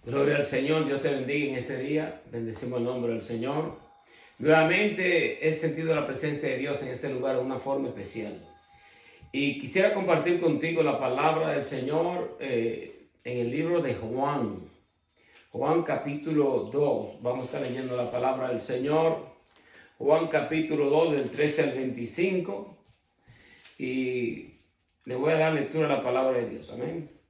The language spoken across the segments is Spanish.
Gloria al Señor, Dios te bendiga en este día. Bendecimos el nombre del Señor. Nuevamente he sentido la presencia de Dios en este lugar de una forma especial. Y quisiera compartir contigo la palabra del Señor en el libro de Juan. Juan capítulo 2. Vamos a estar leyendo la palabra del Señor. Juan capítulo 2 del 13 al 25. Y le voy a dar lectura a la palabra de Dios. Amén.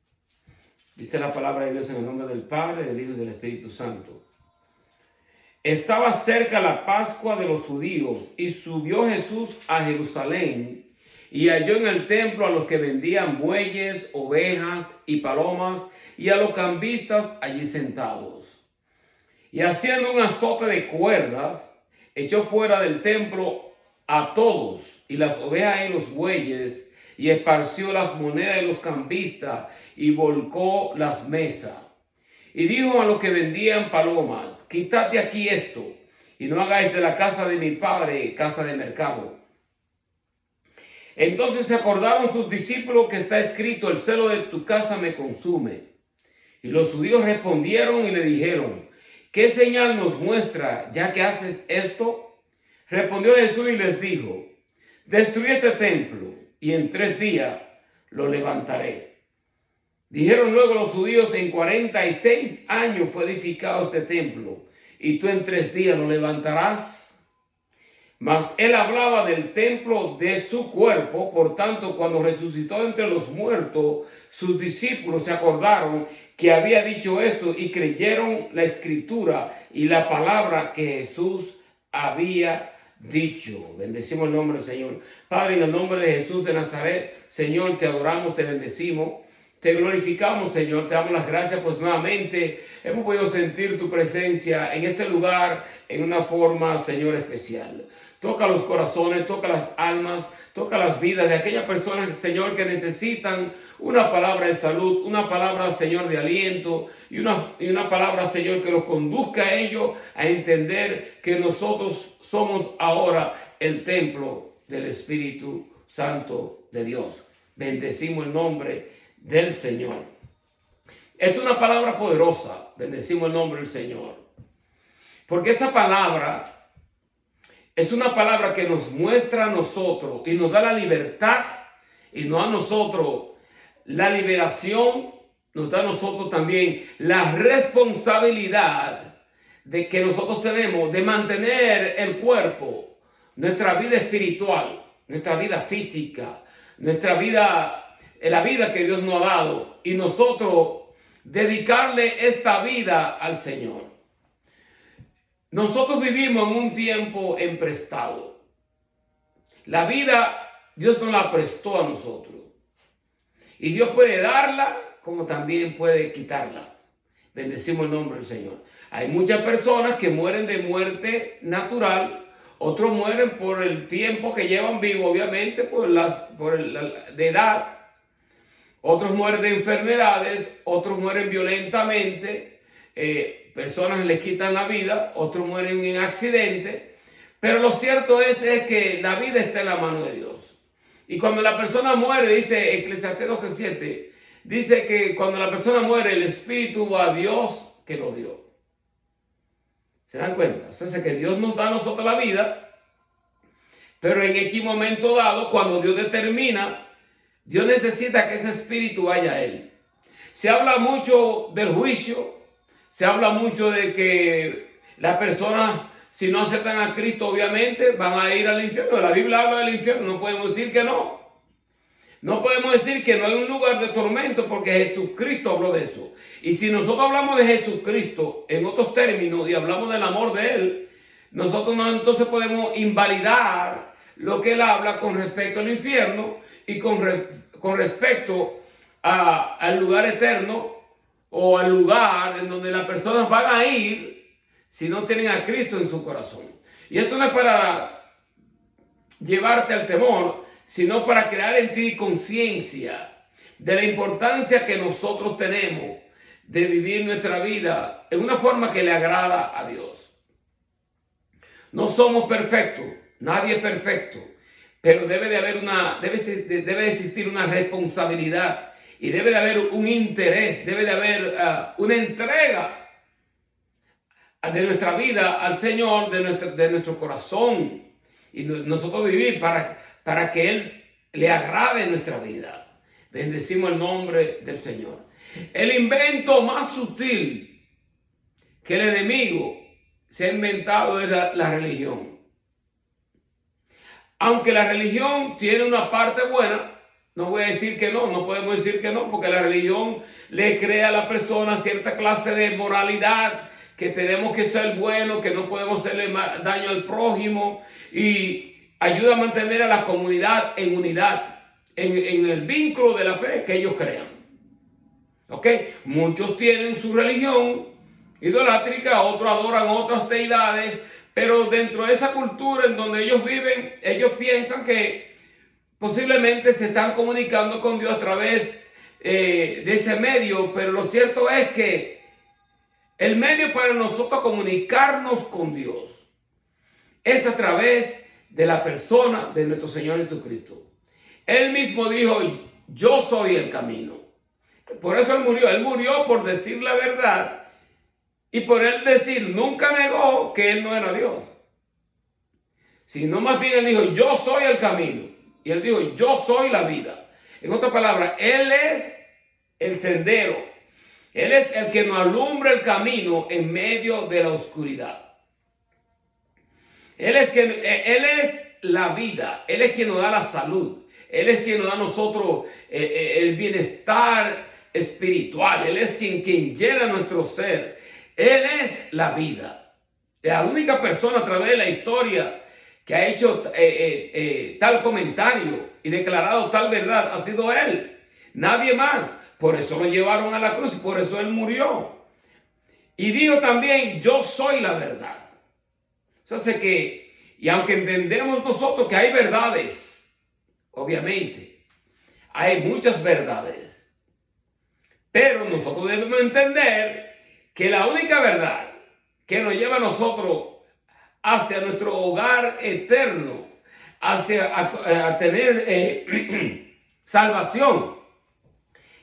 Dice la palabra de Dios en el nombre del Padre, del Hijo y del Espíritu Santo. Estaba cerca la Pascua de los judíos y subió Jesús a Jerusalén y halló en el templo a los que vendían bueyes, ovejas y palomas y a los cambistas allí sentados. Y haciendo un azote de cuerdas, echó fuera del templo a todos y las ovejas y los bueyes y esparció las monedas de los cambistas y volcó las mesas. Y dijo a los que vendían palomas: quitad de aquí esto, y no hagáis de la casa de mi padre casa de mercado. Entonces se acordaron sus discípulos que está escrito: el celo de tu casa me consume. Y los judíos respondieron y le dijeron: ¿qué señal nos muestra ya que haces esto? Respondió Jesús y les dijo: destruid este templo, y en 3 días lo levantaré. Dijeron luego los judíos: en 46 años fue edificado este templo, y tú en 3 días lo levantarás. Mas él hablaba del templo de su cuerpo. Por tanto, cuando resucitó entre los muertos, sus discípulos se acordaron que había dicho esto y creyeron la escritura y la palabra que Jesús había dicho. Bendecimos el nombre del Señor. Padre, en el nombre de Jesús de Nazaret, Señor, te adoramos, te bendecimos. Te glorificamos, Señor, te damos las gracias, pues nuevamente hemos podido sentir tu presencia en este lugar en una forma, Señor, especial. Toca los corazones, toca las almas, toca las vidas de aquellas personas, Señor, que necesitan una palabra de salud, una palabra, Señor, de aliento y una palabra, Señor, que los conduzca a ellos a entender que nosotros somos ahora el templo del Espíritu Santo de Dios. Bendecimos el nombre del Señor. Esta es una palabra poderosa. Bendecimos el nombre del Señor. Porque esta palabra es una palabra que nos muestra a nosotros y nos da la libertad y nos da a nosotros la liberación, nos da a nosotros también la responsabilidad de que nosotros tenemos de mantener el cuerpo, nuestra vida espiritual, nuestra vida física, nuestra vida, la vida que Dios nos ha dado, y nosotros dedicarle esta vida al Señor. Nosotros vivimos en un tiempo emprestado. La vida Dios nos la prestó a nosotros. Y Dios puede darla como también puede quitarla. Bendecimos el nombre del Señor. Hay muchas personas que mueren de muerte natural. Otros mueren por el tiempo que llevan vivo, obviamente, de edad. Otros mueren de enfermedades, otros mueren violentamente, personas les quitan la vida, otros mueren en accidentes, pero lo cierto es que la vida está en la mano de Dios. Y cuando la persona muere, dice Eclesiastés 12:7, dice que cuando la persona muere, el espíritu va a Dios que lo dio. ¿Se dan cuenta? O sea, que Dios nos da a nosotros la vida, pero en X momento dado, cuando Dios determina, Dios necesita que ese espíritu vaya a él. Se habla mucho del juicio, se habla mucho de que las personas, si no aceptan a Cristo, obviamente van a ir al infierno. La Biblia habla del infierno, no podemos decir que no. No podemos decir que no hay un lugar de tormento, porque Jesucristo habló de eso. Y si nosotros hablamos de Jesucristo en otros términos y hablamos del amor de Él, nosotros no entonces podemos invalidar lo que Él habla con respecto al infierno y con respecto al lugar eterno, o al lugar en donde las personas van a ir si no tienen a Cristo en su corazón. Y esto no es para llevarte al temor, sino para crear en ti conciencia de la importancia que nosotros tenemos de vivir nuestra vida en una forma que le agrada a Dios. No somos perfectos, nadie es perfecto, pero debe existir una responsabilidad Y debe de haber un interés, debe de haber una entrega de nuestra vida al Señor, de nuestro corazón. Y nosotros vivir para que Él le agrade nuestra vida. Bendecimos el nombre del Señor. El invento más sutil que el enemigo se ha inventado es la religión. Aunque la religión tiene una parte buena, no voy a decir que no podemos decir que no, porque la religión le crea a la persona cierta clase de moralidad, que tenemos que ser buenos, que no podemos hacerle daño al prójimo, y ayuda a mantener a la comunidad en unidad, en el vínculo de la fe que ellos crean. ¿Ok? Muchos tienen su religión idolátrica, otros adoran otras deidades, pero dentro de esa cultura en donde ellos viven, ellos piensan que posiblemente se están comunicando con Dios a través de ese medio, pero lo cierto es que el medio para nosotros comunicarnos con Dios es a través de la persona de nuestro Señor Jesucristo. Él mismo dijo, yo soy el camino. Por eso Él murió por decir la verdad. Y por Él decir, nunca negó que Él no era Dios. Sino más bien Él dijo, yo soy el camino. Y Él dijo, yo soy la vida. En otras palabras, Él es el sendero. Él es el que nos alumbra el camino en medio de la oscuridad. Él es la vida. Él es quien nos da la salud. Él es quien nos da a nosotros el bienestar espiritual. Él es quien llena nuestro ser. Él es la vida. La única persona a través de la historia que ha hecho tal comentario y declarado tal verdad ha sido Él. Nadie más. Por eso lo llevaron a la cruz y por eso Él murió. Y dijo también, yo soy la verdad. O sea, y aunque entendemos nosotros que hay verdades, obviamente, hay muchas verdades. Pero nosotros debemos entender que la única verdad que nos lleva a nosotros hacia nuestro hogar eterno, hacia a tener salvación,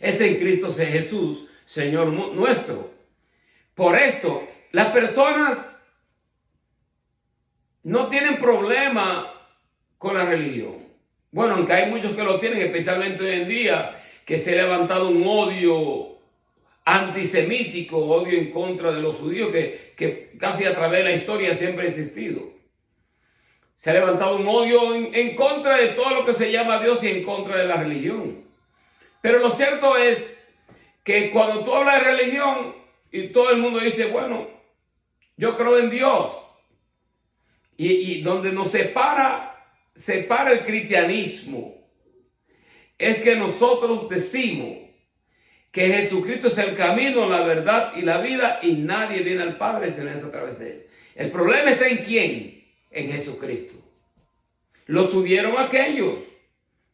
es en Cristo Jesús, Señor nuestro. Por esto, las personas no tienen problema con la religión. Bueno, aunque hay muchos que lo tienen, especialmente hoy en día, que se ha levantado un odio antisemítico, odio en contra de los judíos, que casi a través de la historia siempre ha existido. Se ha levantado un odio en contra de todo lo que se llama Dios y en contra de la religión. Pero lo cierto es que cuando tú hablas de religión y todo el mundo dice, bueno, yo creo en Dios. Y donde nos separa el cristianismo, es que nosotros decimos que Jesucristo es el camino, la verdad y la vida, y nadie viene al Padre si no es a través de Él. El problema está en ¿quién? En Jesucristo. Lo tuvieron aquellos.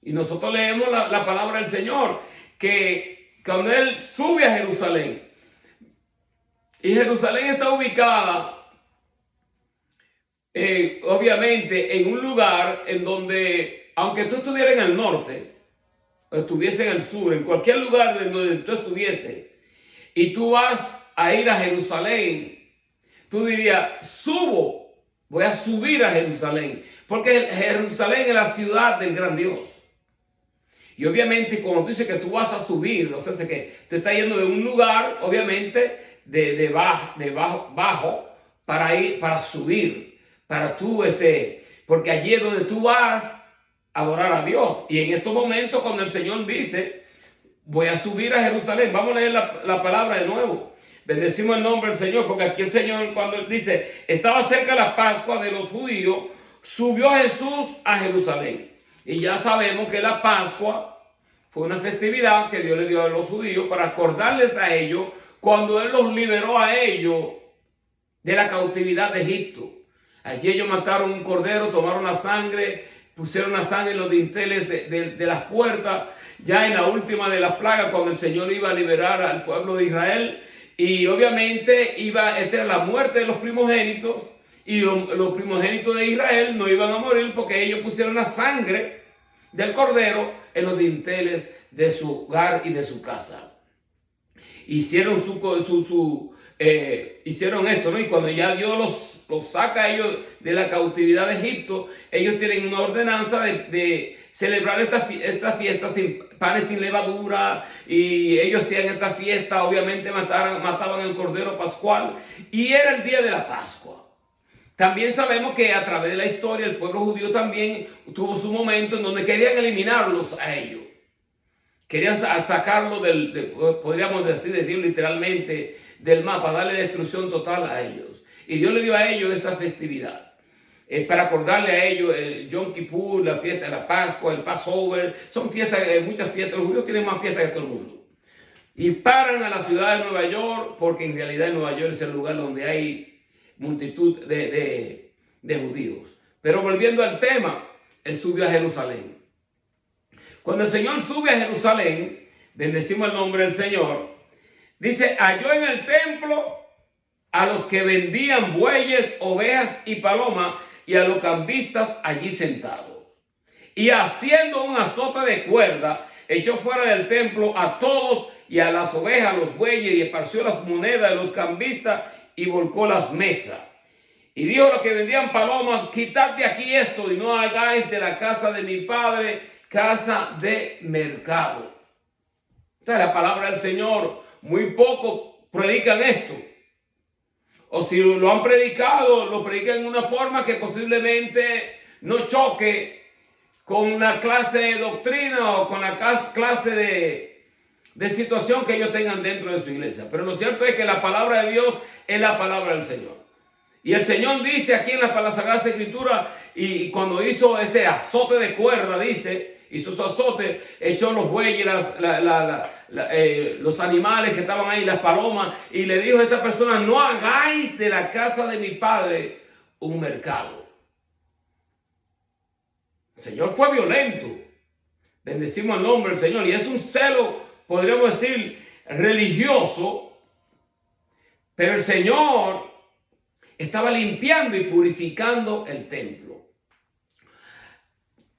Y nosotros leemos la palabra del Señor, que cuando Él sube a Jerusalén, y Jerusalén está ubicada, obviamente, en un lugar en donde, aunque tú estuvieras en el norte, o estuviese en el sur, en cualquier lugar donde tú estuviese, y tú vas a ir a Jerusalén, tú dirías, voy a subir a Jerusalén, porque Jerusalén es la ciudad del gran Dios. Y obviamente cuando tú dices que tú vas a subir, o sea, que tú estás yendo de un lugar, obviamente, de bajo, para subir, para tú, porque allí es donde tú vas a adorar a Dios. Y en estos momentos, cuando el Señor dice, voy a subir a Jerusalén, vamos a leer la palabra de nuevo. Bendecimos el nombre del Señor, porque aquí el Señor, cuando Él dice, estaba cerca la Pascua de los judíos, subió Jesús a Jerusalén. Y ya sabemos que la Pascua fue una festividad que Dios le dio a los judíos para acordarles a ellos cuando Él los liberó a ellos de la cautividad de Egipto. Allí ellos mataron un cordero, tomaron la sangre, pusieron la sangre en los dinteles de las puertas, ya en la última de las plagas, cuando el Señor iba a liberar al pueblo de Israel. Y obviamente esta era la muerte de los primogénitos, y los primogénitos de Israel no iban a morir porque ellos pusieron la sangre del cordero en los dinteles de su hogar y de su casa. Hicieron hicieron esto, ¿no? Y cuando ya Dios los saca a ellos de la cautividad de Egipto, ellos tienen una ordenanza de celebrar esta fiesta sin panes sin levadura, y ellos hacían esta fiesta, obviamente mataban el cordero pascual, y era el día de la Pascua. También sabemos que a través de la historia el pueblo judío también tuvo su momento en donde querían eliminarlos a ellos. Querían sacarlo podríamos decir literalmente, del mapa, darle destrucción total a ellos. Y Dios le dio a ellos esta festividad. Para acordarle a ellos el Yom Kippur, la fiesta de la Pascua, el Passover. Son fiestas, muchas fiestas. Los judíos tienen más fiestas que todo el mundo. Y paran a la ciudad de Nueva York, porque en realidad Nueva York es el lugar donde hay multitud de judíos. Pero volviendo al tema, él subió a Jerusalén. Cuando el Señor sube a Jerusalén, bendecimos el nombre del Señor, dice, halló en el templo a los que vendían bueyes, ovejas y palomas, y a los cambistas allí sentados. Y haciendo un azote de cuerda, echó fuera del templo a todos, y a las ovejas, a los bueyes, y esparció las monedas de los cambistas, y volcó las mesas. Y dijo a los que vendían palomas, quitad de aquí esto, y no hagáis de la casa de mi padre casa de mercado. Esta es la palabra del Señor. Muy pocos predican esto. O si lo han predicado, lo predican en una forma que posiblemente no choque con la clase de doctrina o con la clase de situación que ellos tengan dentro de su iglesia. Pero lo cierto es que la palabra de Dios es la palabra del Señor. Y el Señor dice aquí en la Sagrada Escritura, y cuando hizo este azote de cuerda, dice, hizo su azote, echó los bueyes, los animales que estaban ahí, las palomas, y le dijo a esta persona, no hagáis de la casa de mi padre un mercado. El Señor fue violento. Bendecimos el nombre del Señor. Y es un celo, podríamos decir, religioso, pero el Señor estaba limpiando y purificando el templo.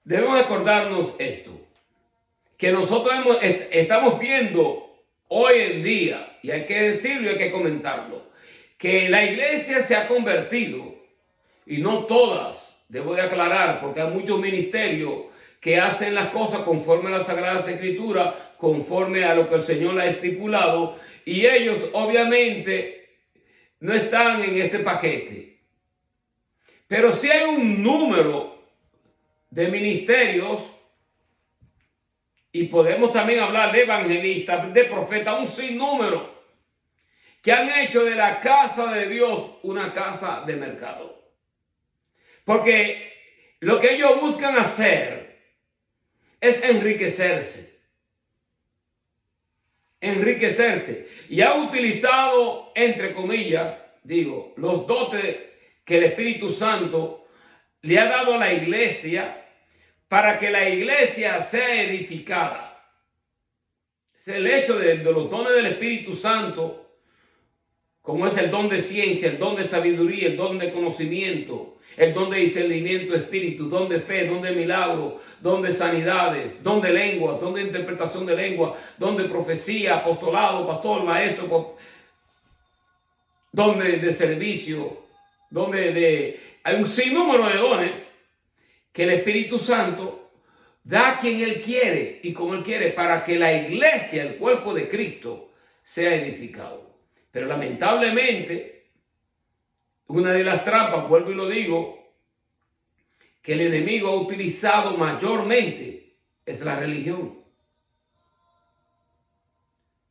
Debemos acordarnos esto, que nosotros estamos viendo hoy en día, y hay que decirlo y hay que comentarlo, que la iglesia se ha convertido, y no todas, debo de aclarar, porque hay muchos ministerios que hacen las cosas conforme a las Sagradas Escrituras, conforme a lo que el Señor ha estipulado, y ellos obviamente no están en este paquete. Pero sí hay un número de ministerios, y podemos también hablar de evangelistas, de profetas, un sinnúmero, que han hecho de la casa de Dios una casa de mercado. Porque lo que ellos buscan hacer es enriquecerse. Enriquecerse. Y ha utilizado, entre comillas, los dotes que el Espíritu Santo le ha dado a la iglesia para que la iglesia sea edificada. Es el hecho de los dones del Espíritu Santo, como es el don de ciencia, el don de sabiduría, el don de conocimiento, el don de discernimiento espíritu, don de fe, don de milagro, don de sanidades, don de lengua, don de interpretación de lengua, don de profecía, apostolado, pastor, maestro, don de servicio, hay un sinnúmero de dones que el Espíritu Santo da a quien Él quiere y como Él quiere, para que la iglesia, el cuerpo de Cristo, sea edificado. Pero lamentablemente, una de las trampas, vuelvo y lo digo, que el enemigo ha utilizado mayormente es la religión.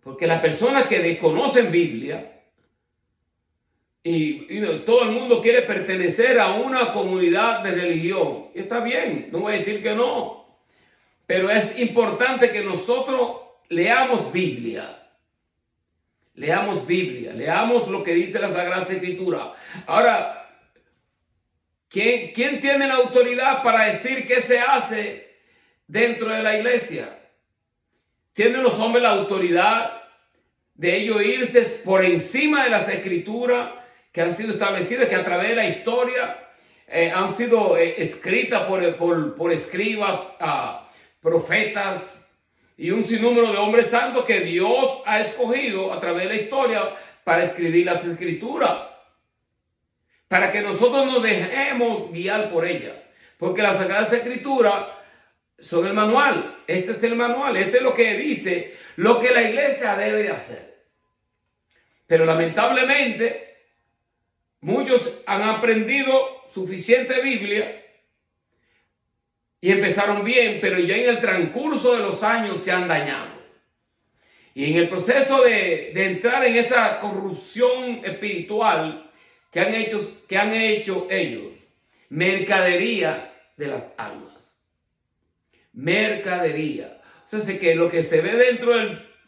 Porque las personas que desconocen Biblia, y todo el mundo quiere pertenecer a una comunidad de religión. Y está bien, no voy a decir que no. Pero es importante que nosotros leamos Biblia. Leamos Biblia, leamos lo que dice la Sagrada Escritura. Ahora, ¿quién tiene la autoridad para decir qué se hace dentro de la iglesia? ¿Tienen los hombres la autoridad de ellos irse por encima de las Escrituras que han sido establecidas, que a través de la historia han sido escritas por escribas, profetas, y un sinnúmero de hombres santos que Dios ha escogido a través de la historia para escribir las escrituras, para que nosotros nos dejemos guiar por ella, porque las Sagradas Escrituras son el manual. Este es el manual, este es lo que dice lo que la iglesia debe de hacer. Pero lamentablemente muchos han aprendido suficiente Biblia y empezaron bien, pero ya en el transcurso de los años se han dañado. Y en el proceso de entrar en esta corrupción espiritual que han hecho ellos, mercadería de las almas. Mercadería. O sea, es que lo que se ve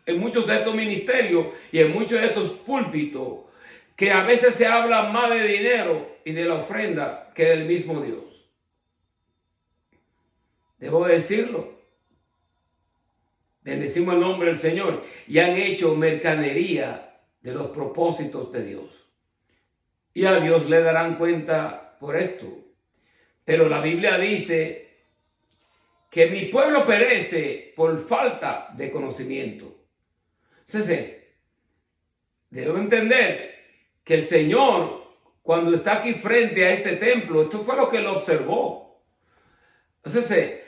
en muchos de estos ministerios y en muchos de estos púlpitos, que a veces se habla más de dinero y de la ofrenda que del mismo Dios. Debo decirlo. Bendecimos el nombre del Señor. Y han hecho mercadería de los propósitos de Dios. Y a Dios le darán cuenta por esto. Pero la Biblia dice que mi pueblo perece por falta de conocimiento. Entonces, debo entender que el Señor, cuando está aquí frente a este templo, esto fue lo que él observó. Entonces,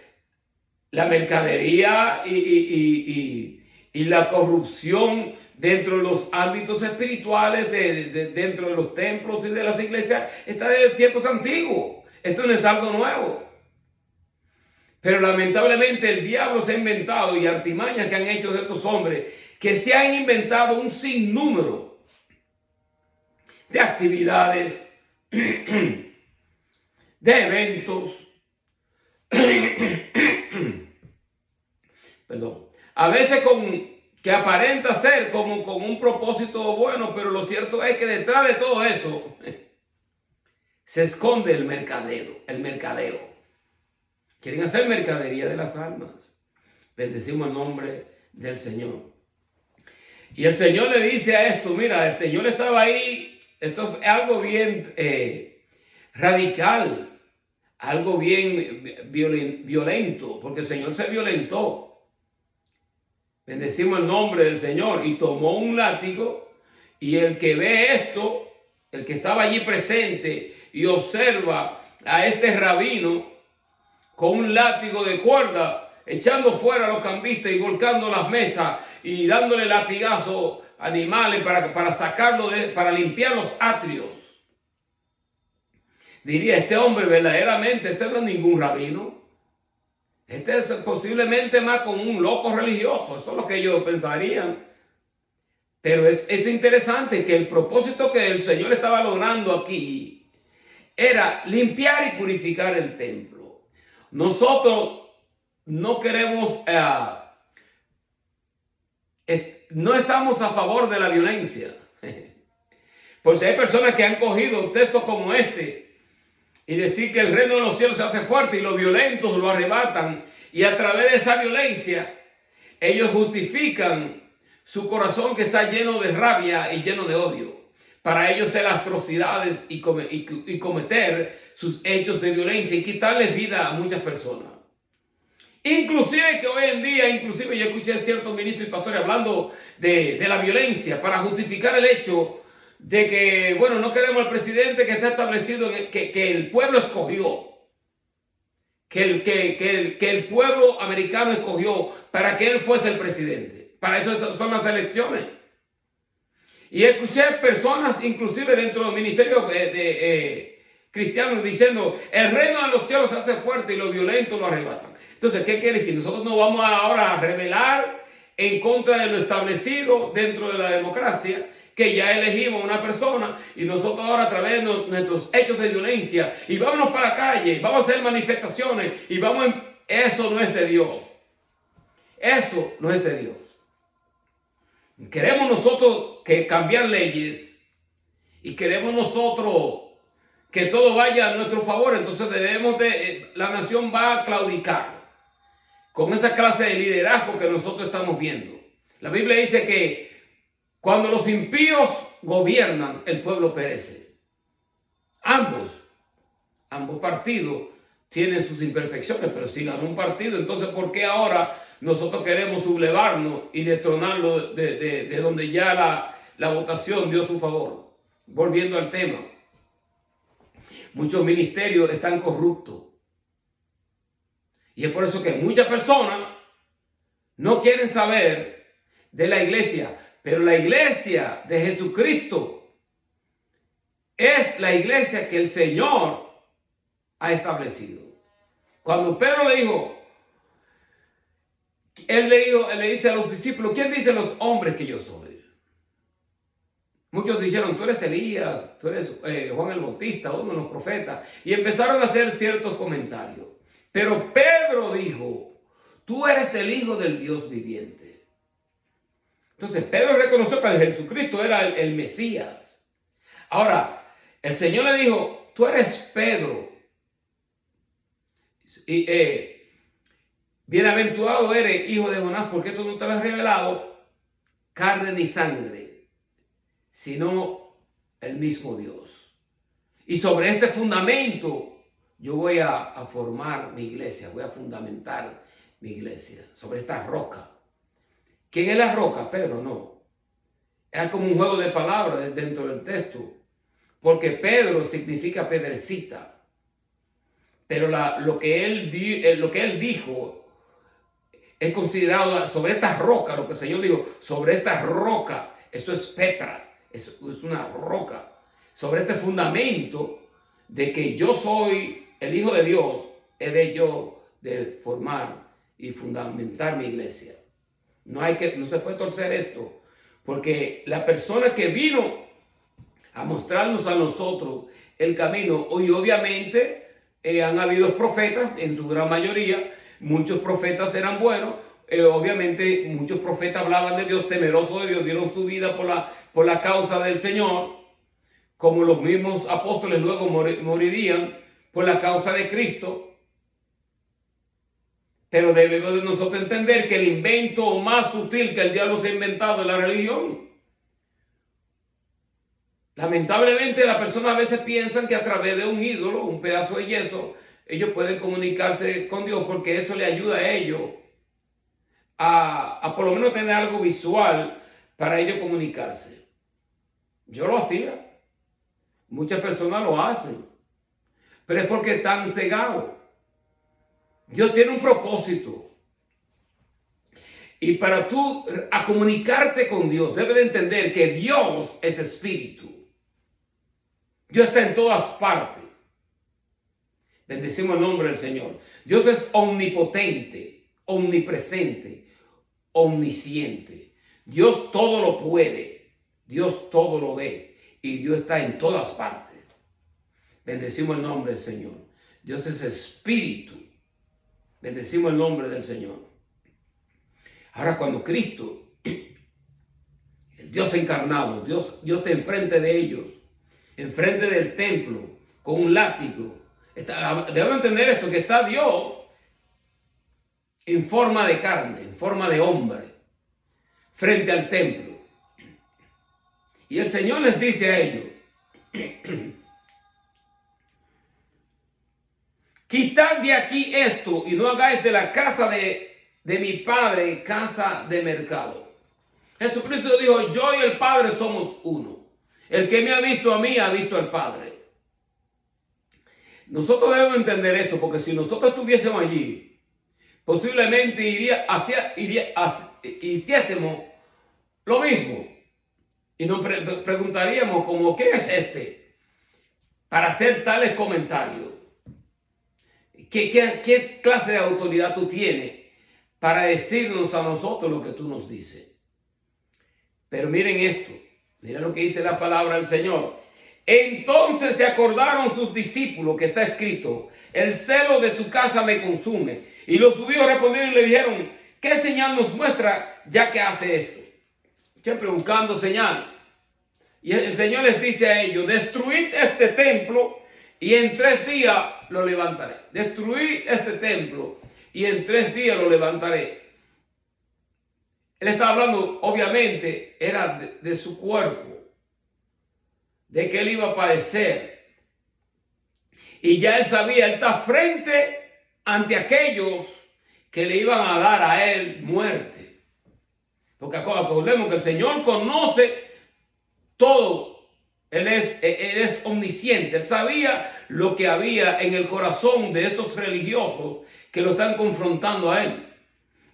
la mercadería y la corrupción dentro de los ámbitos espirituales, dentro de los templos y de las iglesias, está desde tiempos antiguos. Esto no es algo nuevo. Pero lamentablemente el diablo se ha inventado, y artimañas que han hecho estos hombres, que se han inventado un sinnúmero de actividades, de eventos, perdón, a veces que aparenta ser como con un propósito bueno, pero lo cierto es que detrás de todo eso se esconde el mercadeo. Quieren hacer mercadería de las almas. Bendecimos el nombre del Señor. Y el Señor le dice a esto, mira, el Señor estaba ahí, esto es algo bien radical, algo bien violento, porque el Señor se violentó. Bendecimos el nombre del Señor. Y tomó un látigo, y el que ve esto, el que estaba allí presente y observa a este rabino con un látigo de cuerda, echando fuera a los cambistas y volcando las mesas y dándole latigazos a animales para sacarlo, para limpiar los atrios. Diría, este hombre verdaderamente, este no es ningún rabino. Este es posiblemente más como un loco religioso. Eso es lo que ellos pensarían. Pero esto es interesante, que el propósito que el Señor estaba logrando aquí era limpiar y purificar el templo. Nosotros no queremos, no estamos a favor de la violencia. Pues hay personas que han cogido textos como este y decir que el reino de los cielos se hace fuerte y los violentos lo arrebatan, y a través de esa violencia ellos justifican su corazón que está lleno de rabia y lleno de odio. Para ellos hacer atrocidades y cometer sus hechos de violencia y quitarles vida a muchas personas. Inclusive que hoy en día, yo escuché a ciertos ministros y pastores hablando de la violencia para justificar el hecho de que, bueno, no queremos el presidente que está establecido, que el pueblo escogió, que el pueblo americano escogió para que él fuese el presidente. Para eso son las elecciones. Y escuché personas, inclusive dentro del ministerio cristianos, diciendo, el reino de los cielos se hace fuerte y los violentos lo arrebatan. Entonces, ¿qué quiere decir? Nosotros no vamos ahora a rebelar en contra de lo establecido dentro de la democracia, que ya elegimos una persona, y nosotros ahora a través de nuestros hechos de violencia, y vámonos para la calle, y vamos a hacer manifestaciones, y eso no es de Dios. Eso no es de Dios. Queremos nosotros cambiar leyes, y queremos nosotros que todo vaya a nuestro favor. Entonces la nación va a claudicar con esa clase de liderazgo que nosotros estamos viendo. La Biblia dice que cuando los impíos gobiernan, el pueblo perece. Ambos partidos tiene sus imperfecciones, pero si ganó un partido, entonces ¿por qué ahora nosotros queremos sublevarnos y destronarlo de donde ya la votación dio su favor? Volviendo al tema, muchos ministerios están corruptos. Y es por eso que muchas personas no quieren saber de la iglesia. Pero la iglesia de Jesucristo es la iglesia que el Señor ha establecido. Cuando Pedro le dijo, él le dice a los discípulos, ¿quién dicen los hombres que yo soy? Muchos dijeron, tú eres Elías, tú eres Juan el Bautista, uno de los profetas. Y empezaron a hacer ciertos comentarios. Pero Pedro dijo, tú eres el Hijo del Dios viviente. Entonces Pedro reconoció que Jesucristo era el Mesías. Ahora, el Señor le dijo, tú eres Pedro. Y bienaventurado eres, hijo de Jonás, porque esto no te lo has revelado carne ni sangre, sino el mismo Dios. Y sobre este fundamento yo voy a formar mi iglesia, voy a fundamentar mi iglesia, sobre esta roca. ¿Quién es la roca? Pedro, no. Es como un juego de palabras dentro del texto, porque Pedro significa pedrecita. Pero lo que él dijo es considerado sobre esta roca, lo que el Señor dijo, sobre esta roca, eso es Petra, es una roca, sobre este fundamento de que yo soy el Hijo de Dios, he de yo de formar y fundamentar mi iglesia. No se puede torcer esto, porque la persona que vino a mostrarnos a nosotros el camino, y obviamente han habido profetas, en su gran mayoría, muchos profetas eran buenos, obviamente muchos profetas hablaban de Dios, temerosos de Dios, dieron su vida por la causa del Señor, como los mismos apóstoles luego morirían por la causa de Cristo. Pero debemos de nosotros entender que el invento más sutil que el diablo se ha inventado es la religión. Lamentablemente las personas a veces piensan que a través de un ídolo, un pedazo de yeso, ellos pueden comunicarse con Dios, porque eso le ayuda a ellos a por lo menos tener algo visual para ellos comunicarse. Yo lo hacía. Muchas personas lo hacen. Pero es porque están cegados. Dios tiene un propósito. Y para tú a comunicarte con Dios, debes de entender que Dios es espíritu. Dios está en todas partes. Bendecimos el nombre del Señor. Dios es omnipotente, omnipresente, omnisciente. Dios todo lo puede. Dios todo lo ve. Y Dios está en todas partes. Bendecimos el nombre del Señor. Dios es espíritu. Bendecimos el nombre del Señor. Ahora cuando Cristo, el Dios encarnado, Dios está enfrente de ellos, enfrente del templo, con un látigo. Debemos entender esto, que está Dios en forma de carne, en forma de hombre, frente al templo. Y el Señor les dice a ellos, quitad de aquí esto y no hagáis de la casa de mi Padre casa de mercado. Jesucristo dijo, yo y el Padre somos uno. El que me ha visto a mí, ha visto al Padre. Nosotros debemos entender esto, porque si nosotros estuviésemos allí, posiblemente hiciésemos lo mismo. Y nos preguntaríamos como, ¿qué es este? Para hacer tales comentarios. ¿Qué clase de autoridad tú tienes para decirnos a nosotros lo que tú nos dices? Pero miren esto. Miren lo que dice la palabra del Señor. Entonces se acordaron sus discípulos, que está escrito, el celo de tu casa me consume. Y los judíos respondieron y le dijeron, ¿qué señal nos muestra ya que hace esto? Siempre buscando señal. Y el Señor les dice a ellos, destruid este templo y en 3 días lo levantaré. Destruid este templo y en 3 días lo levantaré. Él estaba hablando, obviamente, era de su cuerpo, de que él iba a padecer. Y ya él sabía, él está frente ante aquellos que le iban a dar a él muerte. Porque acordemos que el Señor conoce todo. Él es omnisciente. Él sabía lo que había en el corazón de estos religiosos que lo están confrontando a él.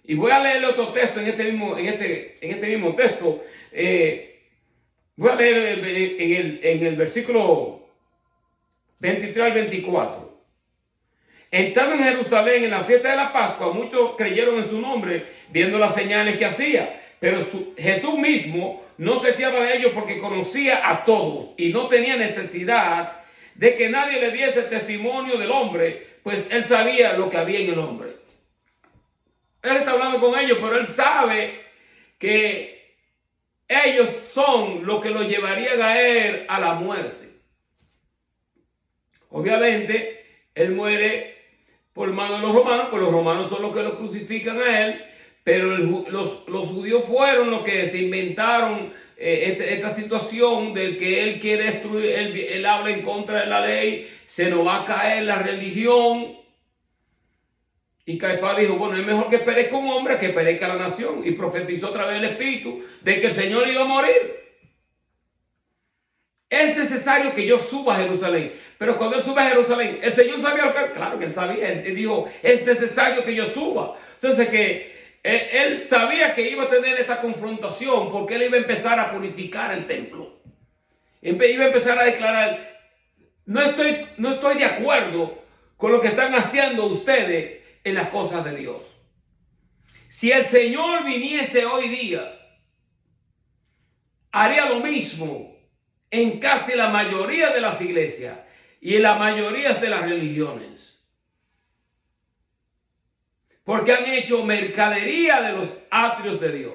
Y voy a leerle otro texto en este mismo texto. Voy a leer en el versículo 23 al 24. Entrando en Jerusalén en la fiesta de la Pascua, muchos creyeron en su nombre, viendo las señales que hacía. Pero Jesús mismo no se fiaba de ellos porque conocía a todos y no tenía necesidad de que nadie le diese testimonio del hombre, pues él sabía lo que había en el hombre. Él está hablando con ellos, pero él sabe que ellos son lo que lo llevarían a él a la muerte. Obviamente, él muere por mano de los romanos, pues los romanos son los que lo crucifican a él, pero los judíos fueron los que se inventaron esta situación de que él quiere destruir, él habla en contra de la ley, se nos va a caer la religión. Y Caifás dijo, bueno, es mejor que perezca un hombre que perezca la nación. Y profetizó otra vez el Espíritu de que el Señor iba a morir. Es necesario que yo suba a Jerusalén. Pero cuando él sube a Jerusalén, el Señor sabía lo que... Claro que él sabía. Él dijo, es necesario que yo suba. Entonces que él sabía que iba a tener esta confrontación porque él iba a empezar a purificar el templo. Iba a empezar a declarar, no estoy de acuerdo con lo que están haciendo ustedes en las cosas de Dios. Si el Señor viniese hoy día, haría lo mismo en casi la mayoría de las iglesias y en la mayoría de las religiones. Porque han hecho mercadería de los atrios de Dios.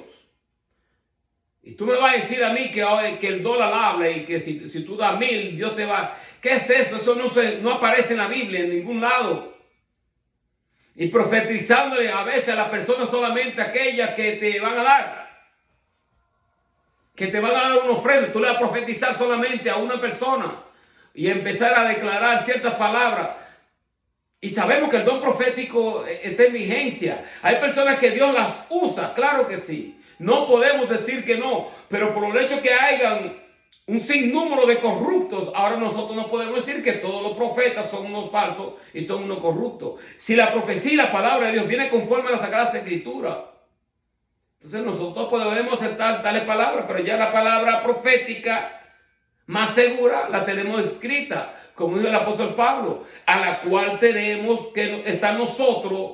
Y tú me vas a decir a mí que el dólar habla y que si tú das 1000, Dios te va... ¿Qué es eso? Eso no aparece en la Biblia en ningún lado. Y profetizándole a veces a las personas solamente aquellas que te van a dar. Que te van a dar una ofrenda. Tú le vas a profetizar solamente a una persona. Y empezar a declarar ciertas palabras. Y sabemos que el don profético está en vigencia. Hay personas que Dios las usa, claro que sí. No podemos decir que no. Pero por el hecho que hayan un sinnúmero de corruptos, ahora nosotros no podemos decir que todos los profetas son unos falsos y son unos corruptos. Si la profecía y la palabra de Dios viene conforme a las Sagradas Escrituras, entonces nosotros podemos aceptar tales palabras, pero ya la palabra profética más segura la tenemos escrita, como dijo el apóstol Pablo, a la cual tenemos que estar nosotros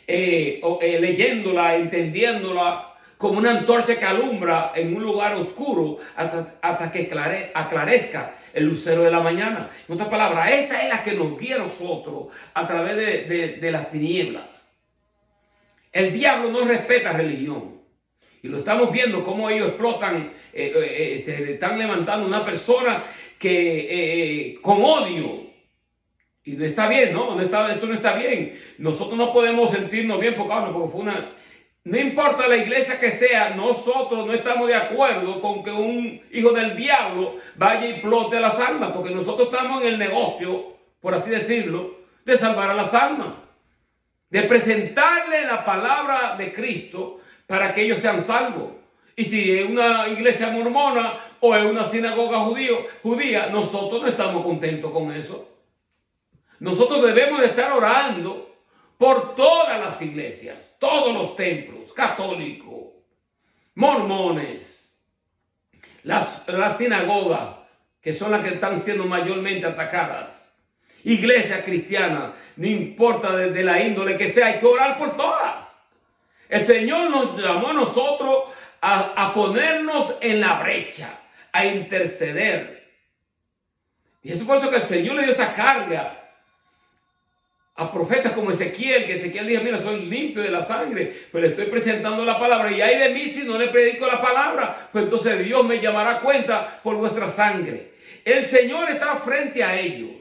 leyéndola, entendiéndola, como una antorcha que alumbra en un lugar oscuro hasta que aclarezca el lucero de la mañana. En otras palabras, esta es la que nos guía a nosotros a través de las tinieblas. El diablo no respeta religión. Y lo estamos viendo cómo ellos explotan, se están levantando una persona que con odio. Y no está bien, ¿no? Eso no está bien. Nosotros no podemos sentirnos bien porque fue una... No importa la iglesia que sea, nosotros no estamos de acuerdo con que un hijo del diablo vaya y explote las almas, porque nosotros estamos en el negocio, por así decirlo, de salvar a las almas, de presentarle la palabra de Cristo para que ellos sean salvos. Y si es una iglesia mormona o es una sinagoga judía, nosotros no estamos contentos con eso. Nosotros debemos de estar orando por todas las iglesias, todos los templos, católicos, mormones, las sinagogas, que son las que están siendo mayormente atacadas, iglesias cristianas, no importa de la índole que sea, hay que orar por todas. El Señor nos llamó a nosotros a ponernos en la brecha, a interceder. Y eso es por eso que el Señor le dio esa carga a profetas como Ezequiel, que Ezequiel dijo, mira, soy limpio de la sangre, pero le estoy presentando la palabra, y ay de mí si no le predico la palabra, pues entonces Dios me llamará a cuenta por vuestra sangre. El Señor está frente a ellos.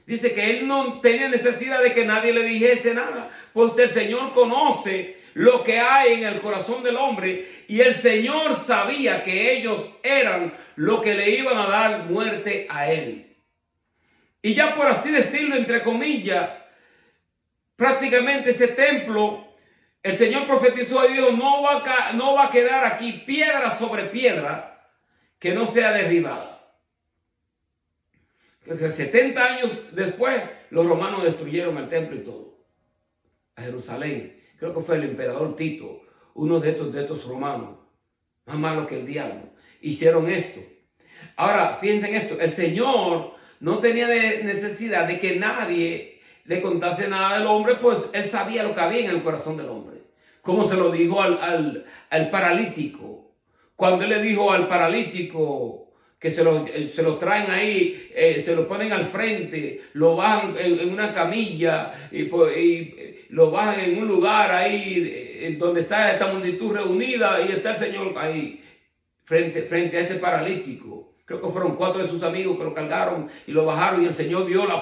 Dice que Él no tenía necesidad de que nadie le dijese nada, pues el Señor conoce lo que hay en el corazón del hombre, y el Señor sabía que ellos eran lo que le iban a dar muerte a Él. Y ya por así decirlo, entre comillas, prácticamente ese templo, el Señor profetizó y dijo, no va a quedar aquí piedra sobre piedra que no sea derribada. Entonces, 70 años después, los romanos destruyeron el templo y todo. A Jerusalén. Creo que fue el emperador Tito, uno de estos romanos, más malo que el diablo. Hicieron esto. Ahora, fíjense en esto. El Señor no tenía necesidad de que nadie le contase nada del hombre, pues Él sabía lo que había en el corazón del hombre. Como se lo dijo al paralítico. Cuando Él le dijo al paralítico que se lo traen ahí, se lo ponen al frente, lo bajan en una camilla y lo bajan en un lugar ahí donde está esta multitud reunida y está el Señor ahí frente a este paralítico. Creo que fueron 4 de sus amigos que lo cargaron y lo bajaron y el Señor vio la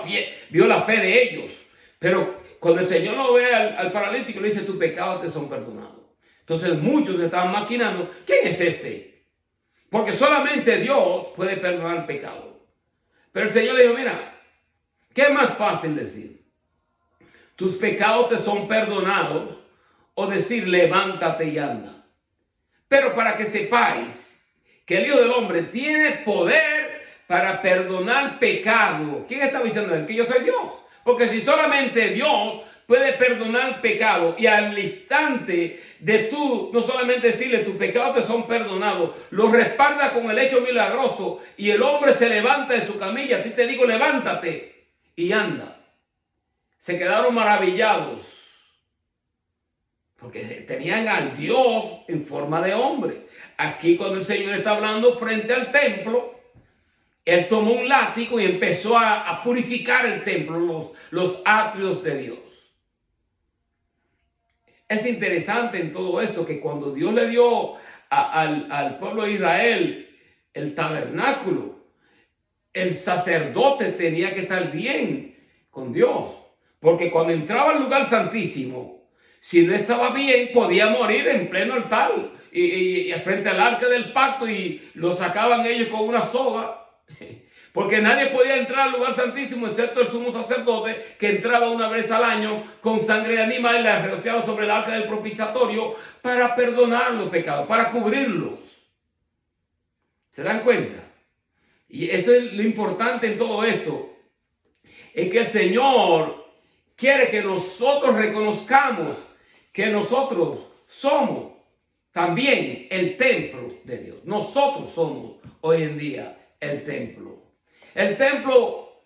fe de ellos. Pero cuando el Señor lo ve al paralítico, le dice, tus pecados te son perdonados. Entonces muchos estaban maquinando, ¿quién es este? Porque solamente Dios puede perdonar el pecado. Pero el Señor le dijo, mira, ¿qué es más fácil decir? Tus pecados te son perdonados o decir levántate y anda. Pero para que sepáis que el Hijo del Hombre tiene poder para perdonar pecado. ¿Quién está diciendo él? Que yo soy Dios. Porque si solamente Dios puede perdonar pecado y al instante de tú no solamente decirle tus pecados te son perdonados, lo respalda con el hecho milagroso y el hombre se levanta de su camilla. A ti te digo, levántate y anda. Se quedaron maravillados porque tenían al Dios en forma de hombre. Aquí cuando el Señor está hablando frente al templo, Él tomó un látigo y empezó a purificar el templo, los atrios de Dios. Es interesante en todo esto que cuando Dios le dio al pueblo de Israel el tabernáculo, el sacerdote tenía que estar bien con Dios. Porque cuando entraba al lugar santísimo, si no estaba bien, podía morir en pleno altar y frente al arca del pacto y lo sacaban ellos con una soga. Porque nadie podía entrar al lugar santísimo excepto el sumo sacerdote, que entraba una vez al año con sangre de animal y la rociaba sobre el arca del propiciatorio para perdonar los pecados, para cubrirlos. ¿Se dan cuenta? Y esto es lo importante en todo esto, es que el Señor quiere que nosotros reconozcamos que nosotros somos también el templo de Dios. Nosotros somos hoy en día el templo. El templo,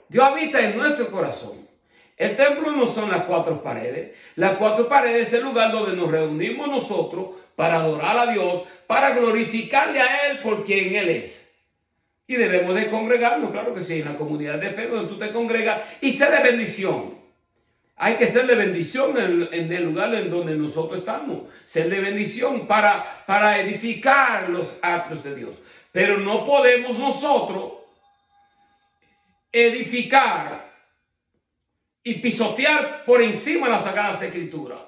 Dios habita en nuestro corazón. El templo no son las 4 paredes. Las 4 paredes es el lugar donde nos reunimos nosotros para adorar a Dios, para glorificarle a Él por quien Él es. Y debemos de congregarnos, claro que sí, en la comunidad de fe donde tú te congregas y ser de bendición. Hay que ser de bendición en el lugar en donde nosotros estamos. Ser de bendición para edificar los atrios de Dios. Pero no podemos nosotros edificar y pisotear por encima de las Sagradas Escrituras.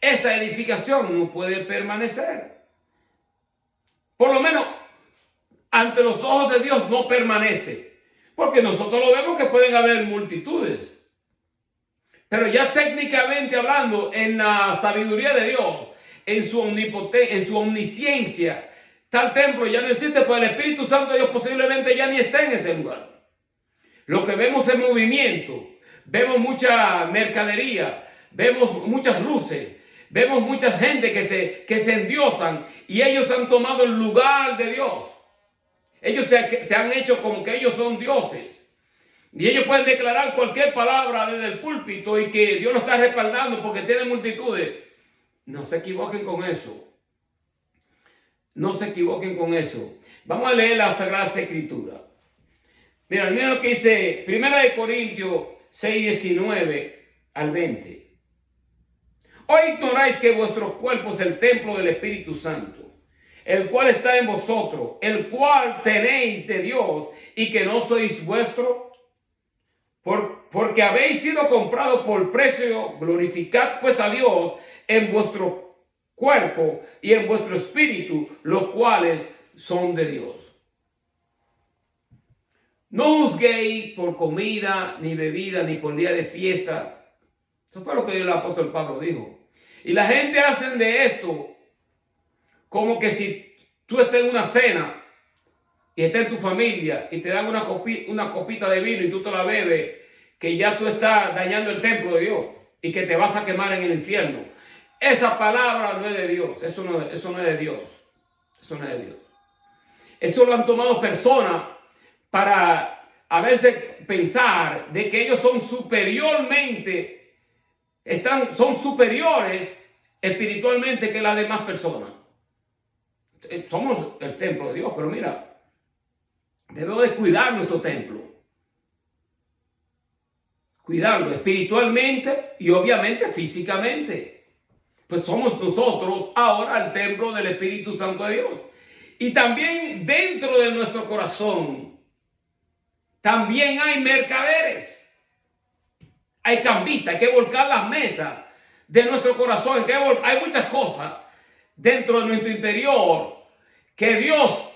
Esa edificación no puede permanecer. Por lo menos ante los ojos de Dios no permanece. Porque nosotros lo vemos que pueden haber multitudes. Pero ya técnicamente hablando, en la sabiduría de Dios, en su omnipotencia, en su omnisciencia, tal templo ya no existe, pues el Espíritu Santo de Dios posiblemente ya ni está en ese lugar. Lo que vemos es movimiento, vemos mucha mercadería, vemos muchas luces, vemos mucha gente que se endiosan y ellos han tomado el lugar de Dios. Ellos se han hecho como que ellos son dioses. Y ellos pueden declarar cualquier palabra desde el púlpito y que Dios lo está respaldando porque tiene multitudes. No se equivoquen con eso. No se equivoquen con eso. Vamos a leer la Sagrada Escritura. Mira lo que dice 1 Corintios 6, 19 al 20. Hoy ignoráis que vuestro cuerpo es el templo del Espíritu Santo, el cual está en vosotros, el cual tenéis de Dios y que no sois vuestro. Porque habéis sido comprados por precio. Glorificad pues a Dios en vuestro cuerpo y en vuestro espíritu, los cuales son de Dios. No juzguéis por comida, ni bebida, ni por día de fiesta. Eso fue lo que el apóstol Pablo dijo. Y la gente hace de esto como que si tú estés en una cena y estás en tu familia y te dan una copita de vino y tú te la bebes, que ya tú estás dañando el templo de Dios y que te vas a quemar en el infierno. Esa palabra no es de Dios. Eso no es de Dios. Eso no es de Dios. Eso lo han tomado personas para a veces pensar de que ellos son son superiores espiritualmente que las demás personas. Somos el templo de Dios, pero mira, debemos de cuidar nuestro templo. Cuidarlo espiritualmente y obviamente físicamente. Pues somos nosotros ahora el templo del Espíritu Santo de Dios. Y también dentro de nuestro corazón, también hay mercaderes. Hay cambistas, hay que volcar las mesas de nuestro corazón. Hay muchas cosas dentro de nuestro interior que Dios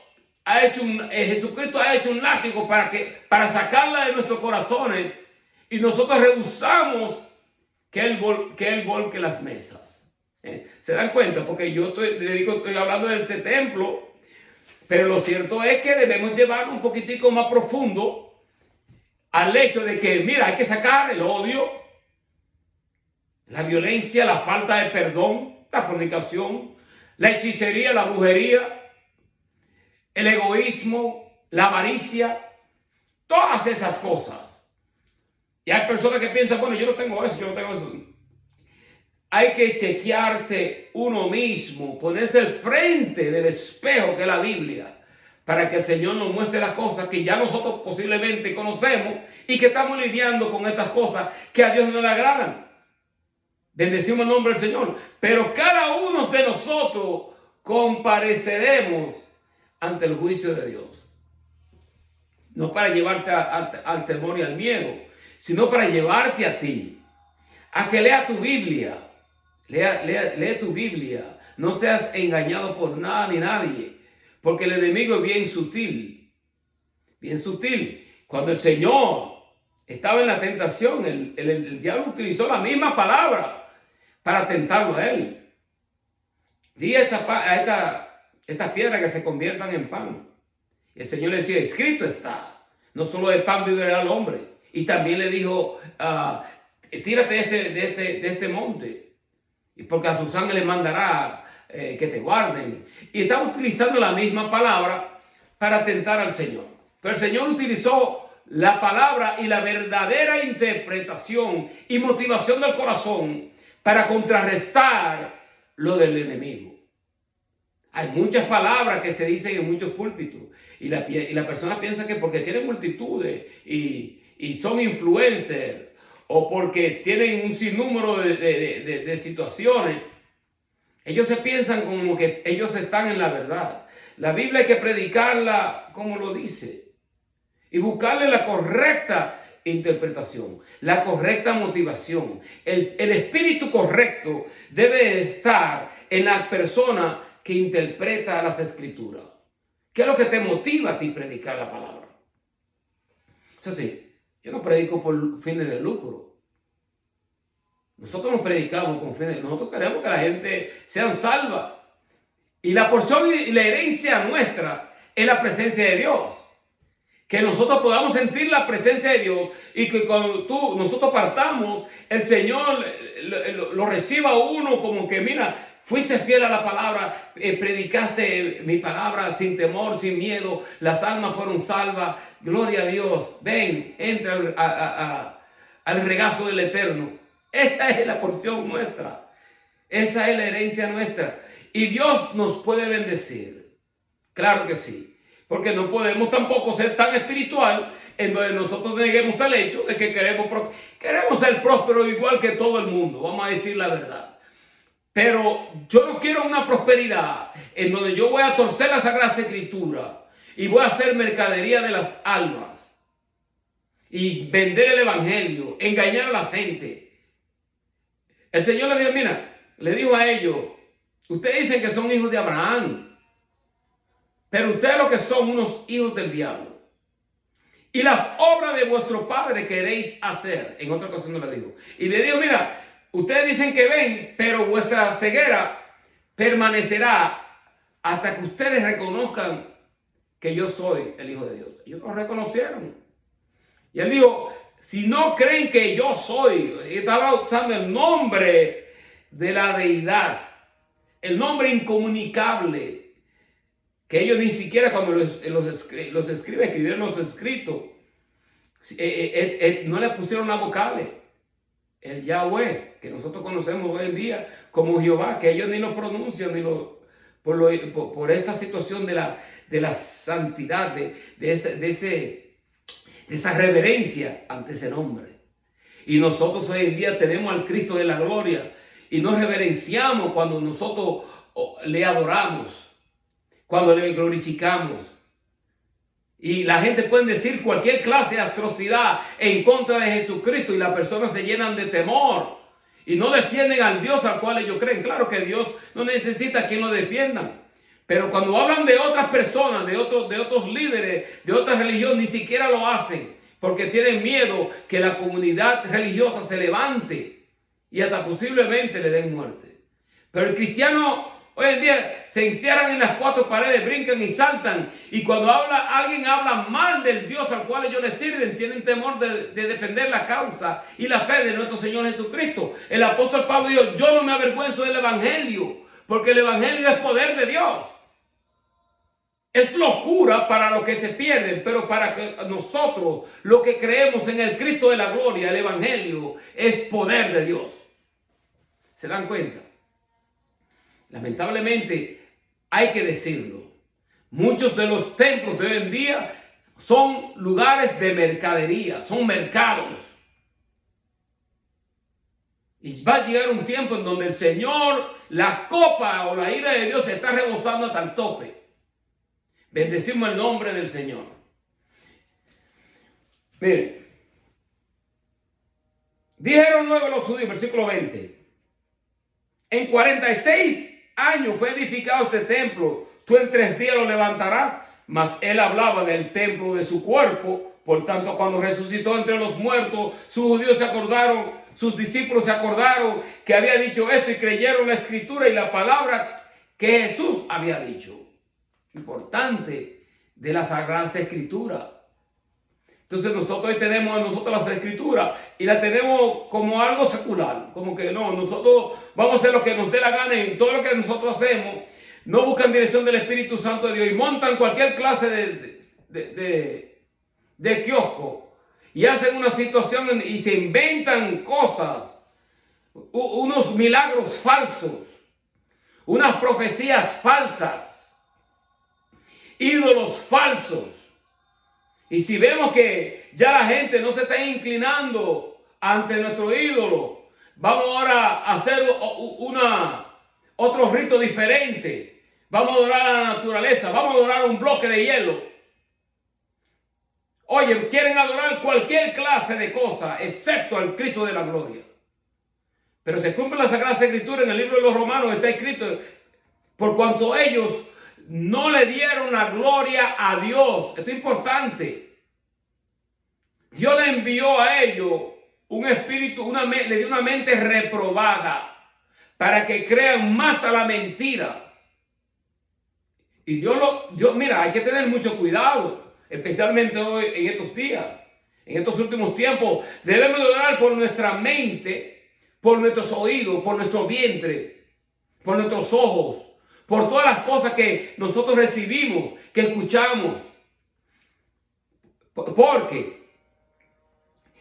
ha hecho, Jesucristo ha hecho un látigo para sacarla de nuestros corazones, y nosotros rehusamos que Él volque las mesas. ¿Se dan cuenta? Porque yo estoy hablando de ese templo, pero lo cierto es que debemos llevarlo un poquitico más profundo al hecho de que, mira, hay que sacar el odio, la violencia, la falta de perdón, la fornicación, la hechicería, la brujería, el egoísmo, la avaricia, todas esas cosas. Y hay personas que piensan, bueno, yo no tengo eso. Hay que chequearse uno mismo, ponerse al frente del espejo que es la Biblia, para que el Señor nos muestre las cosas que ya nosotros posiblemente conocemos y que estamos lidiando con estas cosas que a Dios no le agradan. Bendecimos el nombre del Señor. Pero cada uno de nosotros compareceremos ante el juicio de Dios. No para llevarte al temor y al miedo, sino para llevarte a ti, a que lea tu Biblia. Lee tu Biblia. No seas engañado por nada ni nadie, porque el enemigo es bien sutil. Bien sutil. Cuando el Señor estaba en la tentación, el diablo utilizó la misma palabra para tentarlo a él. Di a estas piedras que se conviertan en pan. Y el Señor le decía, escrito está, no solo de pan vivirá el hombre. Y también le dijo, tírate de este monte, porque a sus ángeles mandará que te guarden. Y estaba utilizando la misma palabra para tentar al Señor. Pero el Señor utilizó la palabra y la verdadera interpretación y motivación del corazón para contrarrestar lo del enemigo. Hay muchas palabras que se dicen en muchos púlpitos y la persona piensa que porque tienen multitudes y son influencers o porque tienen un sinnúmero de situaciones, ellos se piensan como que ellos están en la verdad. La Biblia hay que predicarla como lo dice y buscarle la correcta interpretación, la correcta motivación. El espíritu correcto debe estar en la persona que interpreta las escrituras. ¿Qué es lo que te motiva a ti predicar la palabra? Eso sí, yo no predico por fines de lucro. Nosotros no predicamos con fines. Nosotros queremos que la gente sea salva. Y la porción y la herencia nuestra es la presencia de Dios. Que nosotros podamos sentir la presencia de Dios y que cuando nosotros partamos, el Señor lo reciba a uno como que, mira, fuiste fiel a la palabra, predicaste mi palabra sin temor, sin miedo, las almas fueron salvas, gloria a Dios, ven, entra al regazo del Eterno. Esa es la porción nuestra, esa es la herencia nuestra. Y Dios nos puede bendecir, claro que sí, porque no podemos tampoco ser tan espiritual en donde nosotros neguemos el hecho de que queremos ser prósperos igual que todo el mundo, vamos a decir la verdad. Pero yo no quiero una prosperidad en donde yo voy a torcer la Sagrada Escritura y voy a hacer mercadería de las almas y vender el evangelio, engañar a la gente. El Señor le dijo a ellos, ustedes dicen que son hijos de Abraham, pero ustedes lo que son unos hijos del diablo. y las obras de vuestro Padre queréis hacer. En otra ocasión no le dijo. Y le dijo, mira, ustedes dicen que ven, pero vuestra ceguera permanecerá hasta que ustedes reconozcan que yo soy el Hijo de Dios. Ellos lo reconocieron. Y él dijo, si no creen que yo soy, y estaba usando el nombre de la deidad, el nombre incomunicable, que ellos ni siquiera cuando escribieron los escritos, no le pusieron las vocales. El Yahweh, que nosotros conocemos hoy en día como Jehová, que ellos ni lo pronuncian, por esta situación de la santidad, de esa reverencia ante ese nombre. Y nosotros hoy en día tenemos al Cristo de la gloria y nos reverenciamos cuando nosotros le adoramos, cuando le glorificamos. Y la gente puede decir cualquier clase de atrocidad en contra de Jesucristo y las personas se llenan de temor y no defienden al Dios al cual ellos creen. Claro que Dios no necesita quien lo defiendan. Pero cuando hablan de otras personas, de otros líderes, de otras religiones, ni siquiera lo hacen porque tienen miedo que la comunidad religiosa se levante y hasta posiblemente le den muerte. Pero el cristiano hoy en día se encierran en las cuatro paredes, brincan y saltan. Y cuando alguien habla mal del Dios al cual ellos le sirven, tienen temor de defender la causa y la fe de nuestro Señor Jesucristo. El apóstol Pablo dijo, yo no me avergüenzo del evangelio, porque el evangelio es poder de Dios. Es locura para los que se pierden, pero para que nosotros, los que creemos en el Cristo de la gloria, el evangelio es poder de Dios. ¿Se dan cuenta? Lamentablemente, hay que decirlo. Muchos de los templos de hoy en día son lugares de mercadería, son mercados. Y va a llegar un tiempo en donde el Señor, la copa o la ira de Dios se está rebosando hasta el tope. Bendecimos el nombre del Señor. Miren, dijeron luego los judíos, versículo 20, en 46 años fue edificado este templo, tú en 3 días lo levantarás. Mas él hablaba del templo de su cuerpo. Por tanto, cuando resucitó entre los muertos, sus judíos se acordaron, sus discípulos se acordaron que había dicho esto y creyeron la escritura y la palabra que Jesús había dicho. Importante de la Sagrada Escritura. Entonces nosotros hoy tenemos las escrituras y la tenemos como algo secular, como que no, nosotros vamos a hacer lo que nos dé la gana en todo lo que nosotros hacemos, no buscan dirección del Espíritu Santo de Dios y montan cualquier clase de kiosco y hacen una situación y se inventan cosas, unos milagros falsos, unas profecías falsas, ídolos falsos. Y si vemos que ya la gente no se está inclinando ante nuestro ídolo, vamos ahora a hacer otro rito diferente. Vamos a adorar a la naturaleza, vamos a adorar a un bloque de hielo. Oye, quieren adorar cualquier clase de cosa, excepto al Cristo de la gloria. Pero se cumple la Sagrada Escritura en el libro de los Romanos, está escrito, por cuanto ellos no le dieron la gloria a Dios. Esto es importante. Dios le envió a ellos un espíritu, le dio una mente reprobada para que crean más a la mentira. Y Dios, mira, hay que tener mucho cuidado, especialmente hoy en estos días, en estos últimos tiempos. Debemos de orar por nuestra mente, por nuestros oídos, por nuestro vientre, por nuestros ojos, por todas las cosas que nosotros recibimos, que escuchamos. Porque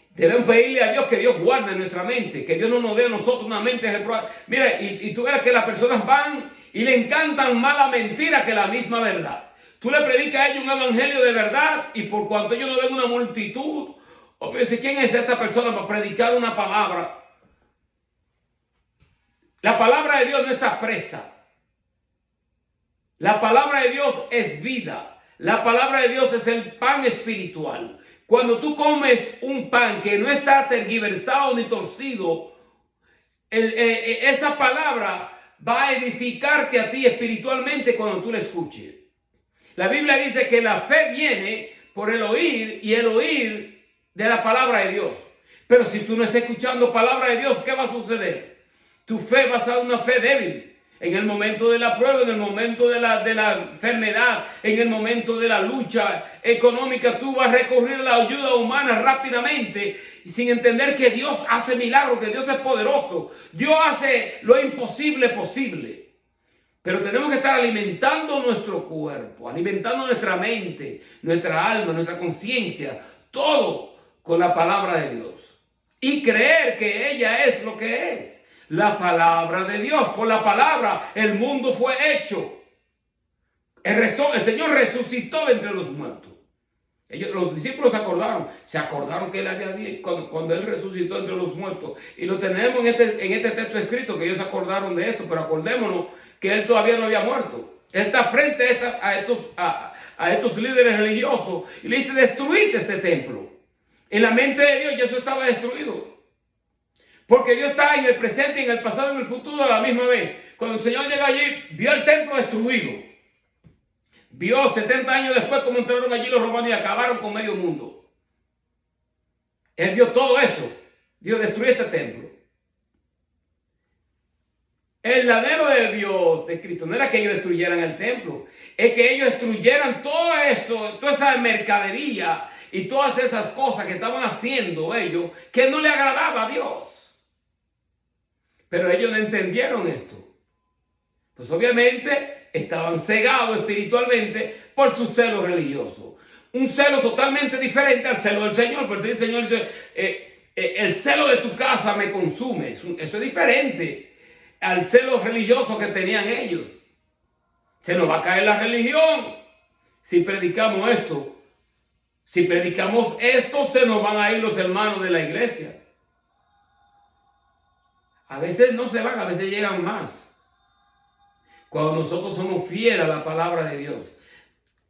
debemos pedirle a Dios que Dios guarde nuestra mente, que Dios no nos dé a nosotros una mente reprobada. Mira, y tú verás que las personas van y le encantan más la mentira que la misma verdad. Tú le predicas a ellos un evangelio de verdad y por cuanto ellos no ven una multitud, o piensan, ¿quién es esta persona para predicar una palabra? La palabra de Dios no está presa. La palabra de Dios es vida. La palabra de Dios es el pan espiritual. Cuando tú comes un pan que no está tergiversado ni torcido, esa palabra va a edificarte a ti espiritualmente cuando tú la escuches. La Biblia dice que la fe viene por el oír y el oír de la palabra de Dios. Pero si tú no estás escuchando palabra de Dios, ¿qué va a suceder? Tu fe va a ser una fe débil. En el momento de la prueba, en el momento de la enfermedad, en el momento de la lucha económica, tú vas a recurrir a la ayuda humana rápidamente y sin entender que Dios hace milagros, que Dios es poderoso. Dios hace lo imposible posible. Pero tenemos que estar alimentando nuestro cuerpo, alimentando nuestra mente, nuestra alma, nuestra conciencia, todo con la palabra de Dios. Y creer que ella es lo que es. La palabra de Dios. Por la palabra el mundo fue hecho. El Señor resucitó de entre los muertos. Los discípulos se acordaron que él había dicho cuando él resucitó entre los muertos. Y lo tenemos en este texto escrito, que ellos se acordaron de esto, pero acordémonos que él todavía no había muerto. Él está frente a estos líderes religiosos y le dice: destruid este templo. En la mente de Dios ya eso estaba destruido. Porque Dios está en el presente, en el pasado y en el futuro a la misma vez. Cuando el Señor llega allí, vio el templo destruido. Vio 70 años después cómo entraron allí los romanos y acabaron con medio mundo. Él vio todo eso. Dios destruyó este templo. El anhelo de Dios, de Cristo, no era que ellos destruyeran el templo. Es que ellos destruyeran todo eso, toda esa mercadería y todas esas cosas que estaban haciendo ellos, que no le agradaba a Dios. Pero ellos no entendieron esto. Pues obviamente estaban cegados espiritualmente por su celo religioso. Un celo totalmente diferente al celo del Señor. Por eso el Señor dice: el celo de tu casa me consume. Eso es diferente al celo religioso que tenían ellos. Se nos va a caer la religión si predicamos esto. Si predicamos esto, se nos van a ir los hermanos de la iglesia. A veces no se van, a veces llegan más. Cuando nosotros somos fieles a la palabra de Dios,